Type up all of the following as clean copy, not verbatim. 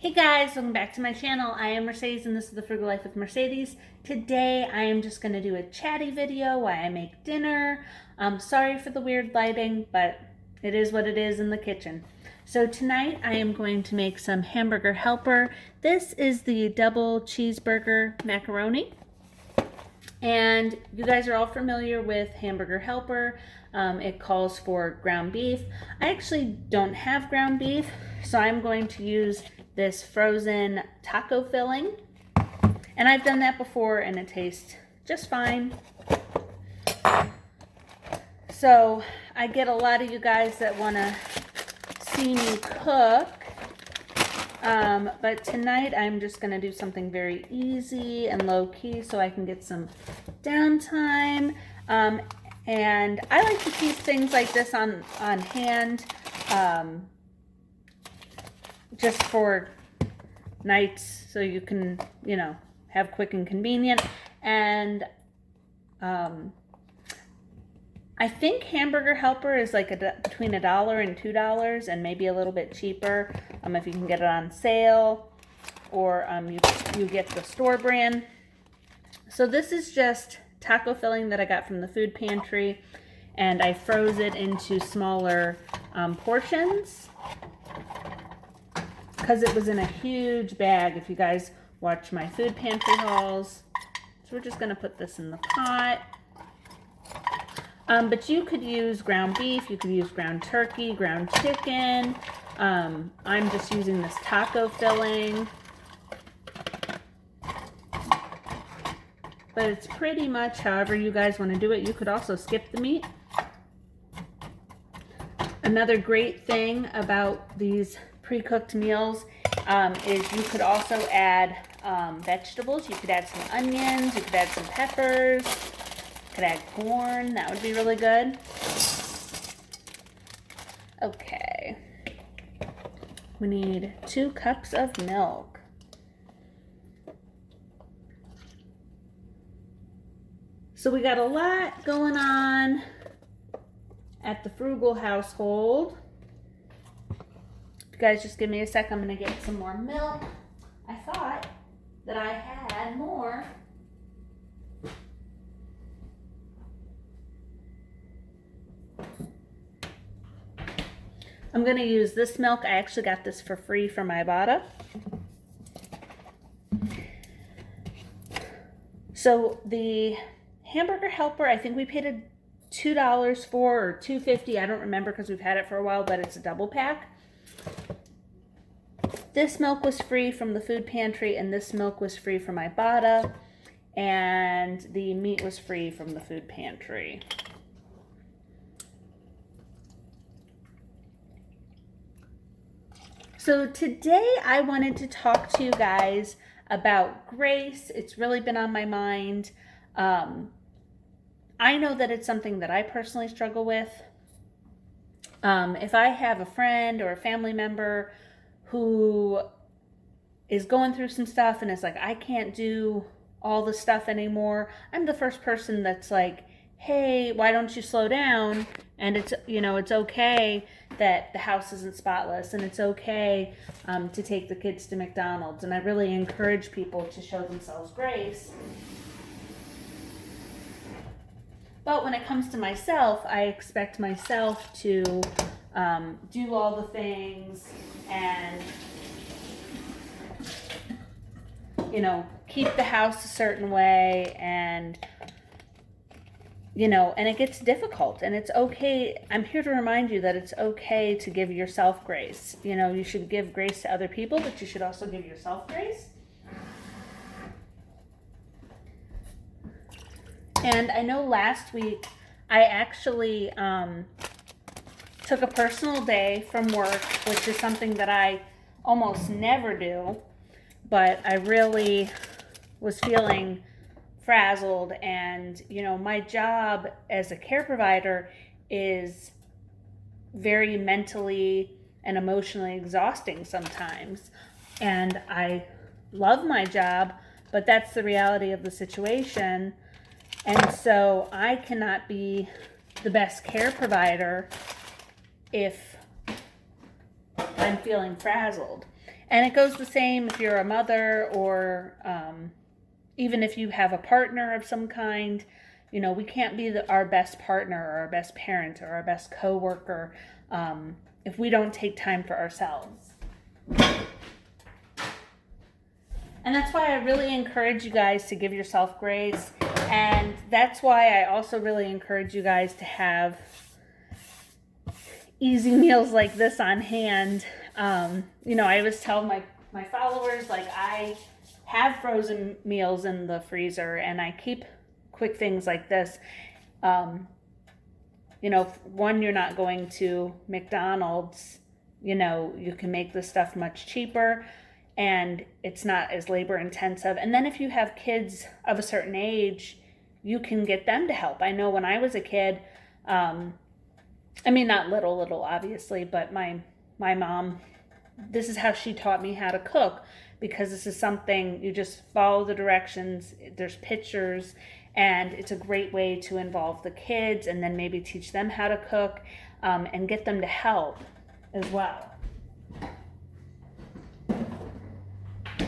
Hey guys, welcome back to my channel. I am Mercedes and this is the Frugal Life with Mercedes. Today I am just going to do a chatty video while I make dinner. Sorry for the weird lighting, but it is what it is in the kitchen. So tonight I am going to make some Hamburger Helper. This is the double cheeseburger macaroni. And you guys are all familiar with Hamburger Helper. It calls for ground beef. I actually don't have ground beef, so I'm going to use this frozen taco filling. And I've done that before and it tastes just fine. So I get a lot of you guys that want to see me cook. But tonight I'm just going to do something very easy and low-key so I can get some downtime. And I like to keep things like this on hand just for nights so you can, have quick and convenient. And I think Hamburger Helper is like between $1 and $2 and maybe a little bit cheaper if you can get it on sale or you get the store brand. So this is just taco filling that I got from the food pantry, and I froze it into smaller portions because it was in a huge bag if you guys watch my food pantry hauls. So we're just going to put this in the pot. But you could use ground beef, you could use ground turkey, ground chicken. I'm just using this taco filling. But it's pretty much however you guys want to do it. You could also skip the meat. Another great thing about these pre-cooked meals is you could also add vegetables. You could add some onions, you could add some peppers, you could add corn. That would be really good. Okay. We need 2 cups of milk. So we got a lot going on at the Frugal household. If you guys just give me a sec, I'm going to get some more milk. I thought that I had more. I'm going to use this milk. I actually got this for free from Ibotta. So the Hamburger Helper, I think we paid $2 for, or $2.50. I don't remember because we've had it for a while, but it's a double pack. This milk was free from the food pantry, and this milk was free from Ibotta, and the meat was free from the food pantry. So today I wanted to talk to you guys about grace. It's really been on my mind. I know that it's something that I personally struggle with. If I have a friend or a family member who is going through some stuff and is like, I can't do all the stuff anymore, I'm the first person that's like, hey, why don't you slow down? And it's, it's okay that the house isn't spotless, and it's okay to take the kids to McDonald's. And I really encourage people to show themselves grace. But when it comes to myself, I expect myself to do all the things and, keep the house a certain way, and, and it gets difficult, and it's okay. I'm here to remind you that it's okay to give yourself grace. You should give grace to other people, but you should also give yourself grace. And I know last week I actually took a personal day from work, which is something that I almost never do, but I really was feeling frazzled. And, my job as a care provider is very mentally and emotionally exhausting sometimes. And I love my job, but that's the reality of the situation. And so I cannot be the best care provider if I'm feeling frazzled. And it goes the same if you're a mother or even if you have a partner of some kind. You know, we can't be our best partner or our best parent or our best coworker if we don't take time for ourselves. And that's why I really encourage you guys to give yourself grace. And that's why I also really encourage you guys to have easy meals like this on hand. You know, I always tell my followers, like, I have frozen meals in the freezer and I keep quick things like this. You know, one, you're not going to McDonald's. You know, you can make this stuff much cheaper and it's not as labor intensive. And then if you have kids of a certain age, you can get them to help. I know when I was a kid, I mean, not little obviously, but my mom, this is how she taught me how to cook, because this is something you just follow the directions. There's pictures, and it's a great way to involve the kids and then maybe teach them how to cook and get them to help as well.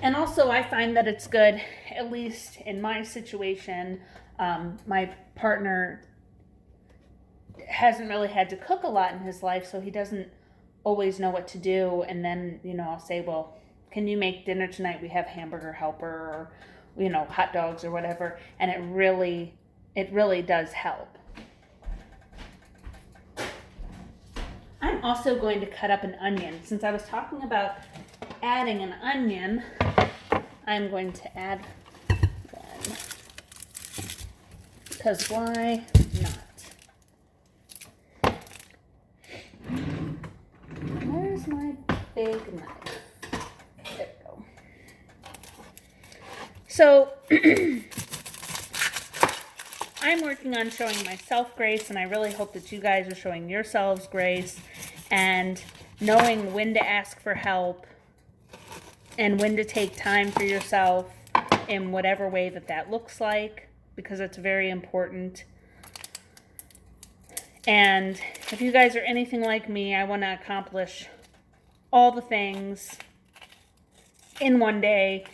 And also I find that it's good, at least in my situation, my partner hasn't really had to cook a lot in his life, so he doesn't always know what to do. And then, you know, I'll say, well, can you make dinner tonight? We have Hamburger Helper or, you know, hot dogs or whatever. And it really does help. I'm also going to cut up an onion. Since I was talking about adding an onion, I'm going to add one. Because why not? Where's my big knife? There we go. So, I'm working on showing myself grace, and I really hope that you guys are showing yourselves grace and knowing when to ask for help and when to take time for yourself in whatever way that looks like, because it's very important. And if you guys are anything like me, I want to accomplish all the things in one day,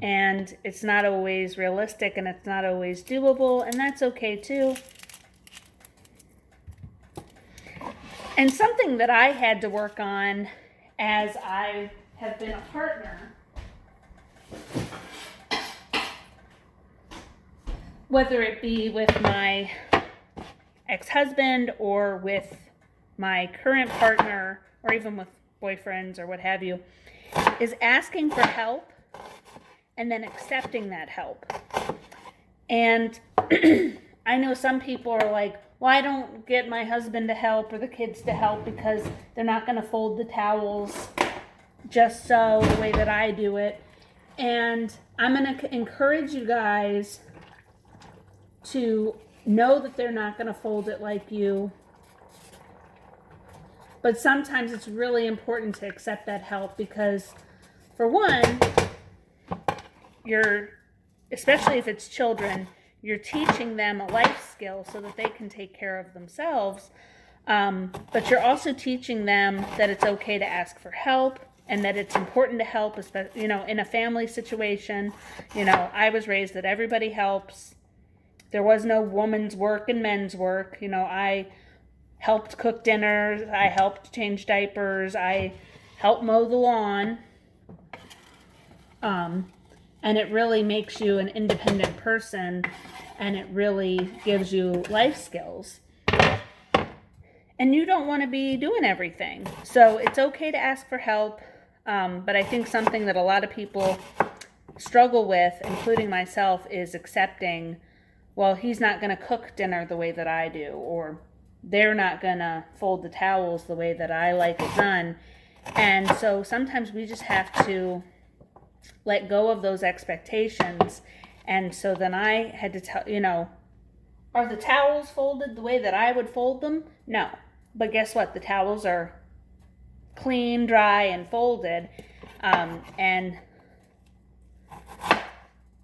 and it's not always realistic and it's not always doable, and that's okay too. And something that I had to work on as I have been a partner, whether it be with my ex-husband or with my current partner or even with boyfriends or what have you, is asking for help and then accepting that help. And I know some people are like, well, I don't get my husband to help or the kids to help because they're not going to fold the towels just so the way that I do it. And I'm going to encourage you guys to know that they're not going to fold it like you. But sometimes it's really important to accept that help because, for one, especially if it's children, you're teaching them a life skill so that they can take care of themselves. But you're also teaching them that it's okay to ask for help and that it's important to help, especially, you know, in a family situation. You know, I was raised that everybody helps. There was no woman's work and men's work. You know, I helped cook dinners. I helped change diapers. I helped mow the lawn. And it really makes you an independent person, and it really gives you life skills. And you don't want to be doing everything. So it's okay to ask for help. But I think something that a lot of people struggle with, including myself, is accepting, well, he's not going to cook dinner the way that I do, or they're not going to fold the towels the way that I like it done. And so sometimes we just have to let go of those expectations. And so then I had to tell, you know, are the towels folded the way that I would fold them? No. But guess what? The towels are clean, dry, and folded. And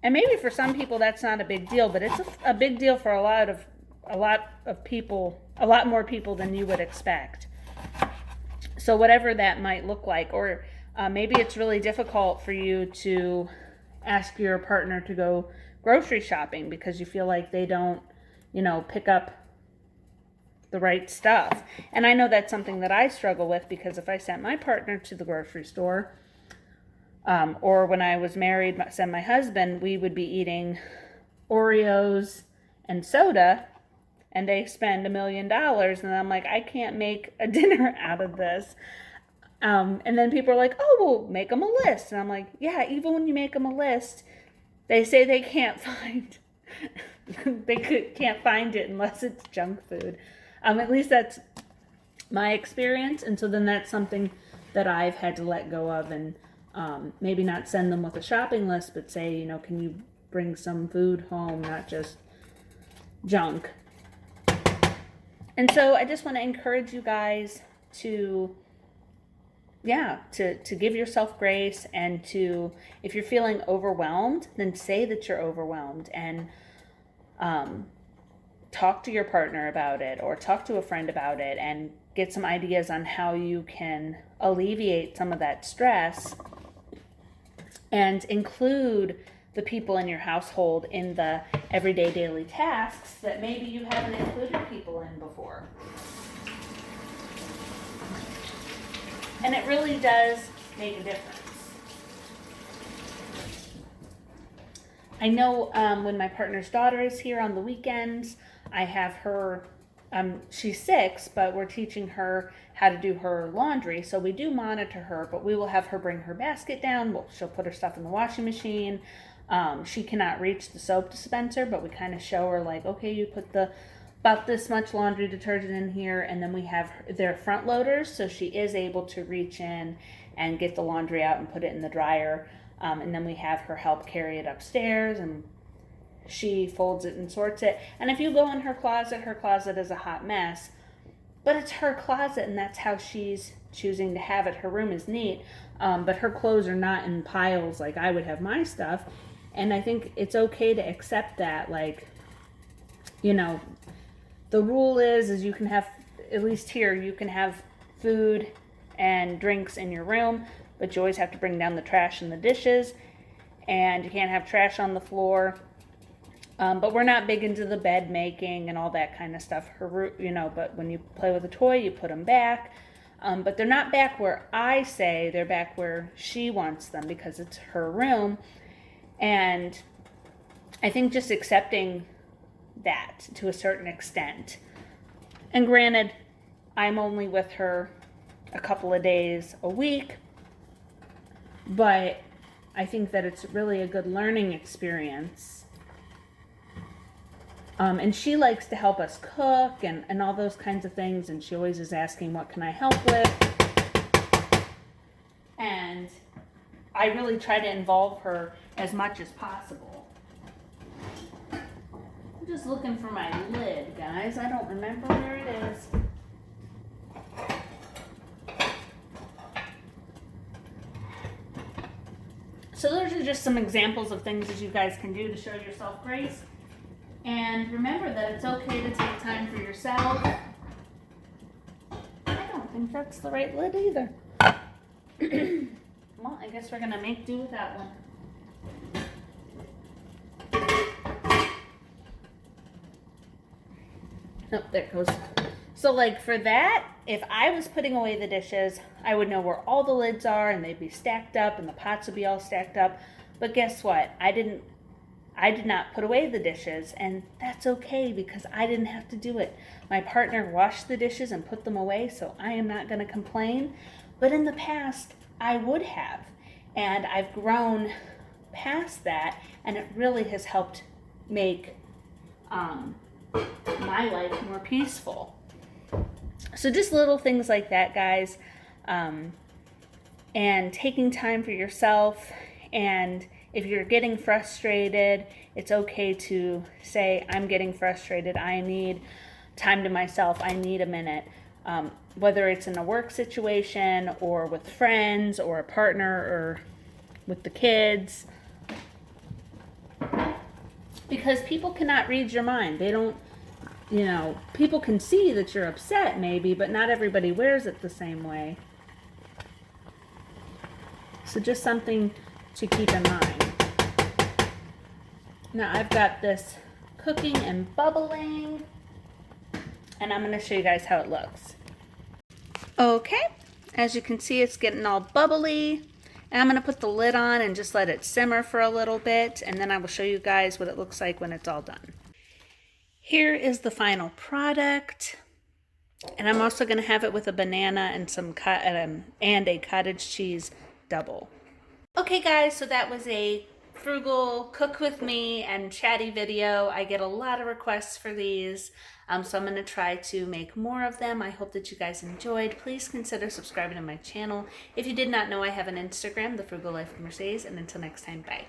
maybe for some people that's not a big deal, but it's a big deal for a lot of people, a lot more people than you would expect. So whatever that might look like, or Maybe it's really difficult for you to ask your partner to go grocery shopping because you feel like they don't, pick up the right stuff. And I know that's something that I struggle with, because if I sent my partner to the grocery store, or when I was married, sent my husband, we would be eating Oreos and soda, and they spend $1 million, and I'm like, I can't make a dinner out of this. And then people are like, oh, well, make them a list. And I'm like, yeah, even when you make them a list, they say they can't find can't find it unless it's junk food. At least that's my experience. And so then that's something that I've had to let go of, and maybe not send them with a shopping list, but say, can you bring some food home, not just junk. And so I just want to encourage you guys to give yourself grace, and to, if you're feeling overwhelmed, then say that you're overwhelmed, and talk to your partner about it, or talk to a friend about it, and get some ideas on how you can alleviate some of that stress, and include the people in your household in the everyday daily tasks that maybe you haven't included people in before. And it really does make a difference. I know when my partner's daughter is here on the weekends, I have her, she's 6, but we're teaching her how to do her laundry. So we do monitor her, but we will have her bring her basket down. She'll put her stuff in the washing machine. She cannot reach the soap dispenser, but we kind of show her, like, okay, you put about this much laundry detergent in here, and then we have their front loaders, so she is able to reach in and get the laundry out and put it in the dryer, and then we have her help carry it upstairs, and she folds it and sorts it. And if you go in her closet is a hot mess, but it's her closet, and that's how she's choosing to have it. Her room is neat, but her clothes are not in piles like I would have my stuff, and I think it's okay to accept that. Like, the rule is you can have, at least here, you can have food and drinks in your room, but you always have to bring down the trash and the dishes, and you can't have trash on the floor. But we're not big into the bed making and all that kind of stuff. But when you play with a toy, you put them back. But they're not back where I say, they're back where she wants them, because it's her room. And I think just accepting that to a certain extent. And granted, I'm only with her a couple of days a week, but I think that it's really a good learning experience. And she likes to help us cook and all those kinds of things, and she always is asking, what can I help with? And I really try to involve her as much as possible. I'm just looking for my lid, guys. I don't remember where it is. So those are just some examples of things that you guys can do to show yourself grace. And remember that it's okay to take time for yourself. I don't think that's the right lid either. Well, I guess we're going to make do with that one. Oh, there it goes. So like for that, if I was putting away the dishes, I would know where all the lids are, and they'd be stacked up, and the pots would be all stacked up. But guess what? I did not put away the dishes, and that's okay, because I didn't have to do it. My partner washed the dishes and put them away, so I am not going to complain. But in the past, I would have. And I've grown past that, and it really has helped make my life more peaceful. So just little things like that, guys. And taking time for yourself. And if you're getting frustrated, it's okay to say, I'm getting frustrated. I need time to myself. I need a minute. Whether it's in a work situation or with friends or a partner or with the kids. Because people cannot read your mind. They don't, people can see that you're upset maybe, but not everybody wears it the same way. So just something to keep in mind. Now I've got this cooking and bubbling, and I'm going to show you guys how it looks. Okay, as you can see, it's getting all bubbly. And I'm going to put the lid on and just let it simmer for a little bit, and then I will show you guys what it looks like when it's all done. Here is the final product. And I'm also going to have it with a banana and and a cottage cheese double. Okay guys, so that was a frugal cook with me and chatty video. I get a lot of requests for these, so I'm going to try to make more of them. I hope that you guys enjoyed. Please consider subscribing to my channel. If you did not know, I have an Instagram, The Frugal Life of Mercedes, and until next time, bye.